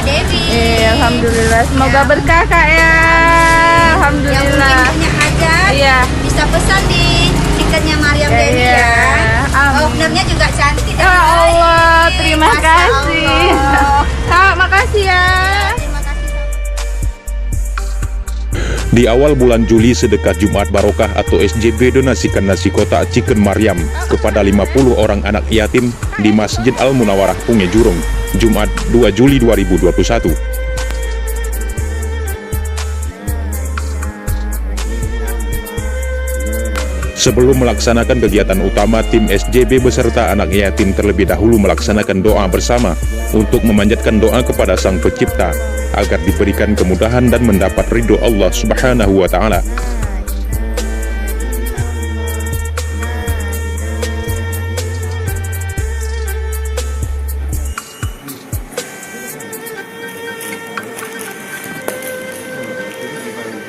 Kak Dewi. Alhamdulillah. Semoga berkah Kak ya. Yang Alhamdulillah. mungkin punya hajat, Iya. bisa pesan di tiketnya Mariam Iya, Dewi iya. ya. Amin. Ownernya juga cantik. Ya Allah, terima Masya kasih. Allah. Kak, makasih ya. Terima kasih. Di awal bulan Juli, sedekah Jumat Barokah atau SJB donasikan nasi kotak chicken Mariam kepada 50 orang anak yatim di Masjid Al-Munawarah Punge Jurong, Jumat 2 Juli 2021. Sebelum melaksanakan kegiatan utama, tim SJB beserta anak yatim terlebih dahulu melaksanakan doa bersama untuk memanjatkan doa kepada Sang Pencipta agar diberikan kemudahan dan mendapat ridho Allah Subhanahu wa Ta'ala.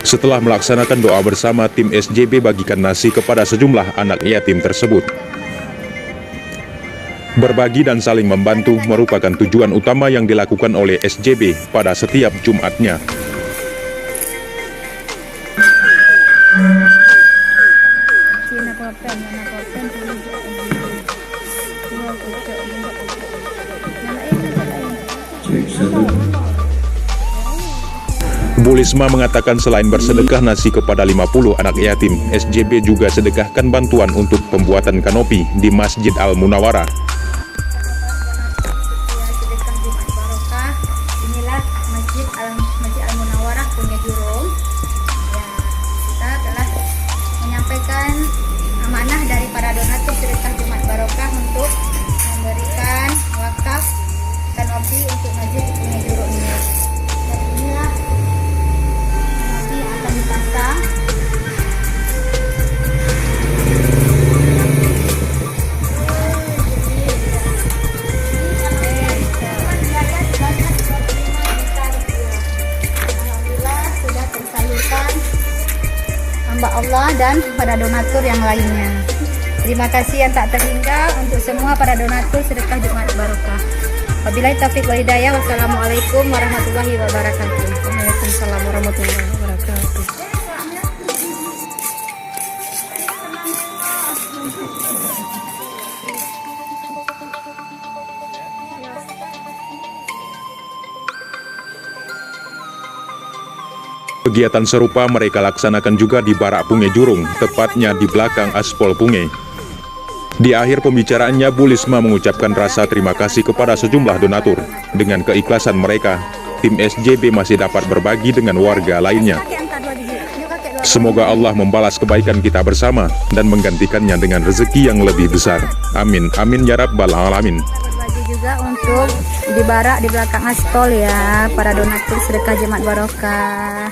Setelah melaksanakan doa bersama, tim SJB bagikan nasi kepada sejumlah anak yatim tersebut. Berbagi dan saling membantu merupakan tujuan utama yang dilakukan oleh SJB pada setiap Jumatnya. Bu Lisma mengatakan selain bersedekah nasi kepada 50 anak yatim, SJB juga sedekahkan bantuan untuk pembuatan kanopi di Masjid Al-Munawarah. Sedekah Jumat Barokah. Inilah Masjid Al-Munawarah Punge Jurong. Ya, kita telah menyampaikan amanah dari para donatur sedekah Jumat Barokah untuk memberikan wakaf kanopi untuk Masjid Punge Jurong ini. Dan inilah kanopi yang akan dipasang. Alhamdulillah sudah tersalurkan hamba Allah dan para donatur yang lainnya. Terima kasih yang tak terhingga untuk semua para donatur sedekah Jumat Barokah. Wabillahi taufiq wal hidayah. Wassalamualaikum warahmatullahi wabarakatuh. Waalaikumsalam warahmatullahi wabarakatuh. Kegiatan serupa mereka laksanakan juga di Barak Punge Jurong, tepatnya di belakang Aspol Punge. Di akhir pembicaraannya, Bu Lisma mengucapkan rasa terima kasih kepada sejumlah donatur. Dengan keikhlasan mereka, tim SJB masih dapat berbagi dengan warga lainnya. Semoga Allah membalas kebaikan kita bersama dan menggantikannya dengan rezeki yang lebih besar. Amin, amin ya rabbal alamin. Berbagi juga untuk di Barak di belakang Aspol ya, para donatur sedekah Jumat Barokah.